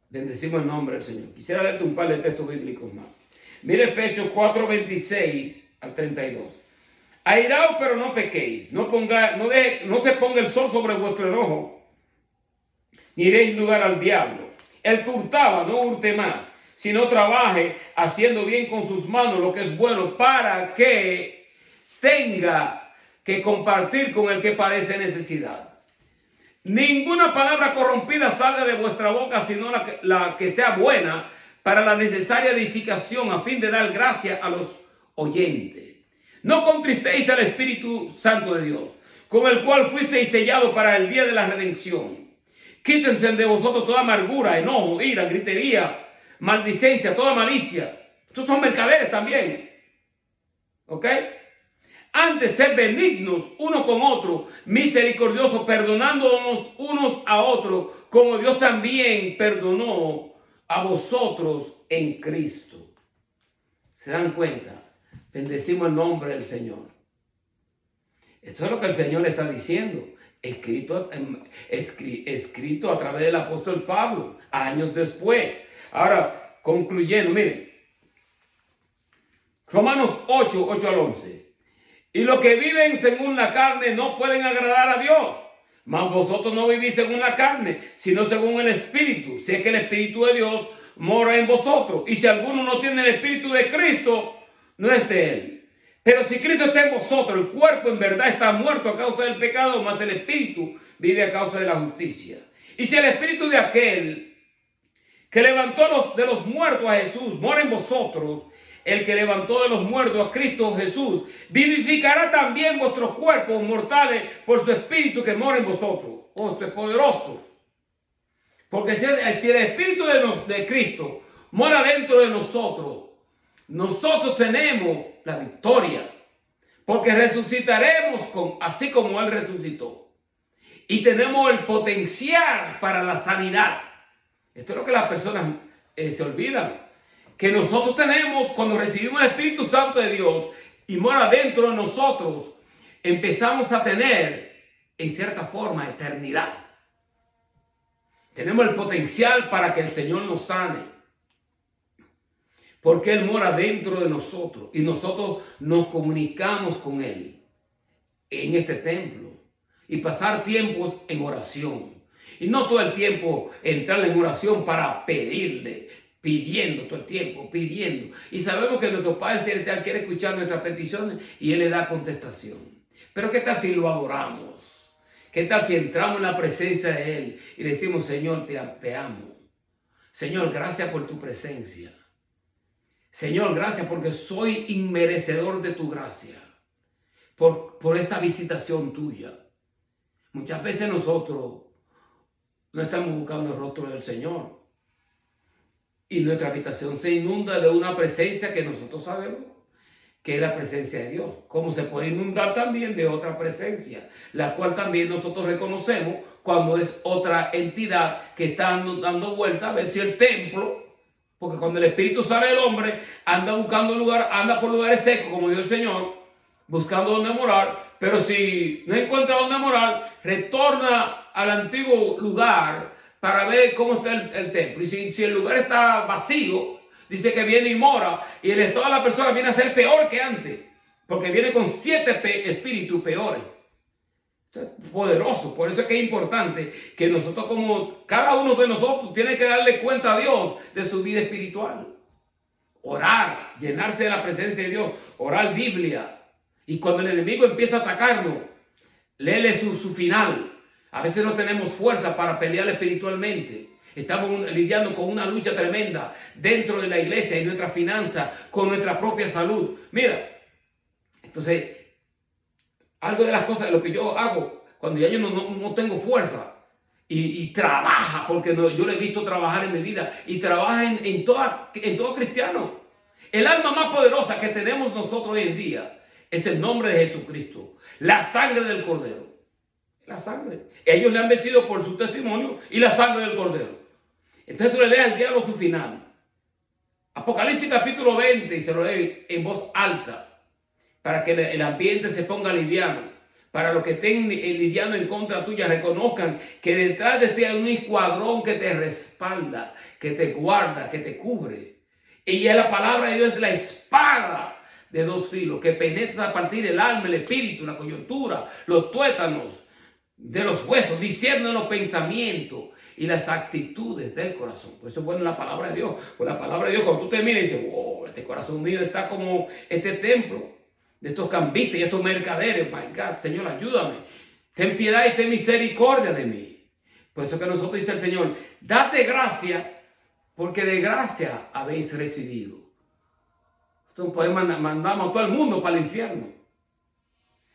bendecimos el nombre del Señor. Quisiera leerte un par de textos bíblicos más. Mire Efesios 4, 26 al 32. Airaos, pero no pequéis. No se ponga el sol sobre vuestro enojo, ni deis lugar al diablo. El que hurtaba, no hurte más, sino trabaje haciendo bien con sus manos lo que es bueno, para que tenga que compartir con el que padece necesidad. Ninguna palabra corrompida salga de vuestra boca, sino la que sea buena para la necesaria edificación, a fin de dar gracia a los oyentes. No contristéis al Espíritu Santo de Dios, con el cual fuisteis sellados para el día de la redención. Quítense de vosotros toda amargura, enojo, ira, gritería, maldicencia, toda malicia. Estos son mercaderes también. ¿Ok? Antes, ser benignos uno con otro, misericordiosos, perdonándonos unos a otros, como Dios también perdonó a vosotros en Cristo. ¿Se dan cuenta? Bendecimos el nombre del Señor. Esto es lo que el Señor está diciendo, escrito a través del apóstol Pablo, años después. Ahora, concluyendo, miren, Romanos 8, 8 al 11. Y los que viven según la carne no pueden agradar a Dios. Mas vosotros no vivís según la carne, sino según el Espíritu. Si es que el Espíritu de Dios mora en vosotros. Y si alguno no tiene el Espíritu de Cristo, no es de él. Pero si Cristo está en vosotros, el cuerpo en verdad está muerto a causa del pecado, mas el Espíritu vive a causa de la justicia. Y si el Espíritu de aquel que levantó de los muertos a Jesús mora en vosotros, el que levantó de los muertos a Cristo Jesús vivificará también vuestros cuerpos mortales por su Espíritu que mora en vosotros. Oh, esto es poderoso. Porque si el Espíritu de Cristo mora dentro de nosotros, nosotros tenemos la victoria. Porque resucitaremos así como Él resucitó. Y tenemos el potencial para la sanidad. Esto es lo que las personas se olvidan. Que nosotros tenemos, cuando recibimos el Espíritu Santo de Dios y mora dentro de nosotros, empezamos a tener, en cierta forma, eternidad. Tenemos el potencial para que el Señor nos sane. Porque Él mora dentro de nosotros y nosotros nos comunicamos con Él en este templo y pasar tiempos en oración. Y no todo el tiempo entrar en oración para pedirle. pidiendo todo el tiempo, pidiendo. Y sabemos que nuestro Padre Celestial quiere escuchar nuestras peticiones y Él le da contestación. Pero ¿qué tal si lo adoramos? ¿Qué tal si entramos en la presencia de Él y le decimos, Señor, te amo? Señor, gracias por tu presencia. Señor, gracias porque soy inmerecedor de tu gracia. Por esta visitación tuya. Muchas veces nosotros no estamos buscando el rostro del Señor. Y nuestra habitación se inunda de una presencia que nosotros sabemos que es la presencia de Dios. Como se puede inundar también de otra presencia, la cual también nosotros reconocemos cuando es otra entidad que está dando vuelta a ver si el templo, porque cuando el espíritu sale del hombre, anda buscando lugar, anda por lugares secos, como dijo el Señor, buscando donde morar, pero si no encuentra donde morar, retorna al antiguo lugar para ver cómo está el templo. Y si el lugar está vacío, dice que viene y mora, y el estado de la persona viene a ser peor que antes, porque viene con 7 espíritus peores. Esto es poderoso. Por eso es que es importante que nosotros, como cada uno de nosotros, tiene que darle cuenta a Dios de su vida espiritual. Orar, llenarse de la presencia de Dios, orar Biblia. Y cuando el enemigo empieza a atacarnos, léele su final. A veces no tenemos fuerza para pelear espiritualmente. Estamos lidiando con una lucha tremenda dentro de la iglesia y nuestra finanza, con nuestra propia salud. Mira, entonces, algo de las cosas, de lo que yo hago, cuando ya yo no tengo fuerza, y trabaja, porque yo lo he visto trabajar en mi vida, y trabaja en todo cristiano. El alma más poderosa que tenemos nosotros hoy en día es el nombre de Jesucristo, la sangre del Cordero. La sangre. Ellos le han vencido por su testimonio y la sangre del Cordero. Entonces tú le lees al diablo su final. Apocalipsis capítulo 20 y se lo lee en voz alta para que el ambiente se ponga liviano. Para los que estén lidiando en contra tuya, reconozcan que detrás de ti hay un escuadrón que te respalda, que te guarda, que te cubre. Y ya la palabra de Dios es la espada de 2 filos que penetra a partir del alma, el espíritu, la coyuntura, los tuétanos de los huesos, discierne los pensamientos y las actitudes del corazón. Por eso es bueno la palabra de Dios. Pues la palabra de Dios, cuando tú te miras y dices, wow, este corazón mío está como este templo de estos cambistas y estos mercaderes. My God, Señor, ayúdame. Ten piedad y ten misericordia de mí. Por eso que nosotros dice el Señor, date gracia, porque de gracia habéis recibido. Entonces podemos mandamos a todo el mundo para el infierno.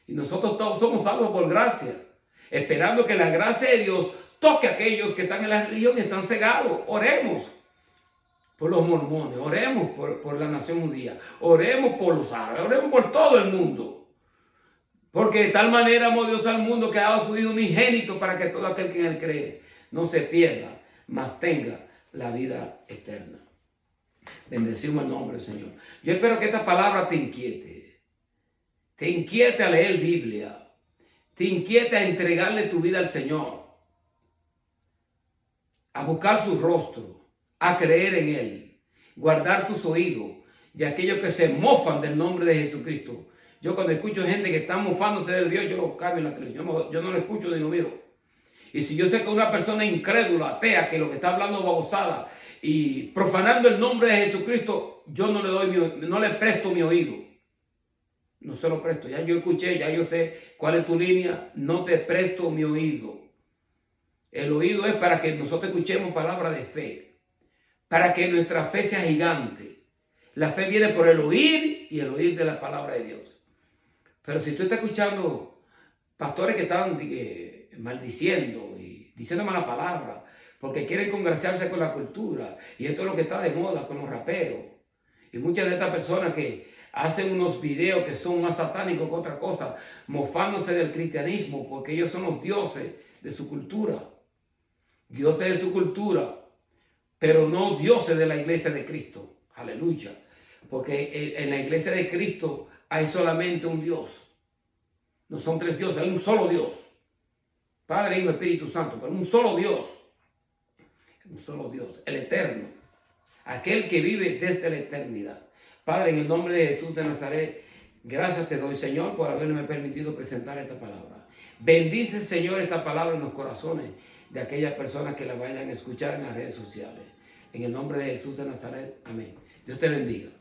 Y nosotros todos somos salvos por gracia, esperando que la gracia de Dios toque a aquellos que están en la religión y están cegados. Oremos por los mormones, oremos por la nación judía, oremos por los árabes, oremos por todo el mundo. Porque de tal manera amó Dios al mundo que ha dado a su Hijo unigénito para que todo aquel que en él cree no se pierda, mas tenga la vida eterna. Bendecimos el nombre del Señor. Yo espero que esta palabra te inquiete a leer Biblia, te inquiete a entregarle tu vida al Señor, a buscar su rostro, a creer en Él, guardar tus oídos de aquellos que se mofan del nombre de Jesucristo. Yo cuando escucho gente que está mofándose de Dios, yo lo cambio en la televisión, yo no lo escucho ni lo miro. Y si yo sé que una persona incrédula, atea, que lo que está hablando es babosada y profanando el nombre de Jesucristo, yo no le presto mi oído. No se lo presto. Ya yo escuché, ya yo sé cuál es tu línea. No te presto mi oído. El oído es para que nosotros escuchemos palabras de fe, para que nuestra fe sea gigante. La fe viene por el oír y el oír de la palabra de Dios. Pero si tú estás escuchando pastores que están maldiciendo y diciendo mala palabra, porque quieren congraciarse con la cultura, y esto es lo que está de moda con los raperos, y muchas de estas personas que hacen unos videos que son más satánicos que otra cosa, mofándose del cristianismo, porque ellos son los dioses de su cultura. Dioses de su cultura, pero no dioses de la iglesia de Cristo. Aleluya. Porque en la iglesia de Cristo hay solamente un Dios. No son 3 dioses, hay un solo Dios. Padre, Hijo, Espíritu Santo, pero un solo Dios. Un solo Dios, el eterno. Aquel que vive desde la eternidad. Padre, en el nombre de Jesús de Nazaret, gracias te doy, Señor, por haberme permitido presentar esta palabra. Bendice, Señor, esta palabra en los corazones de aquellas personas que la vayan a escuchar en las redes sociales. En el nombre de Jesús de Nazaret. Amén. Dios te bendiga.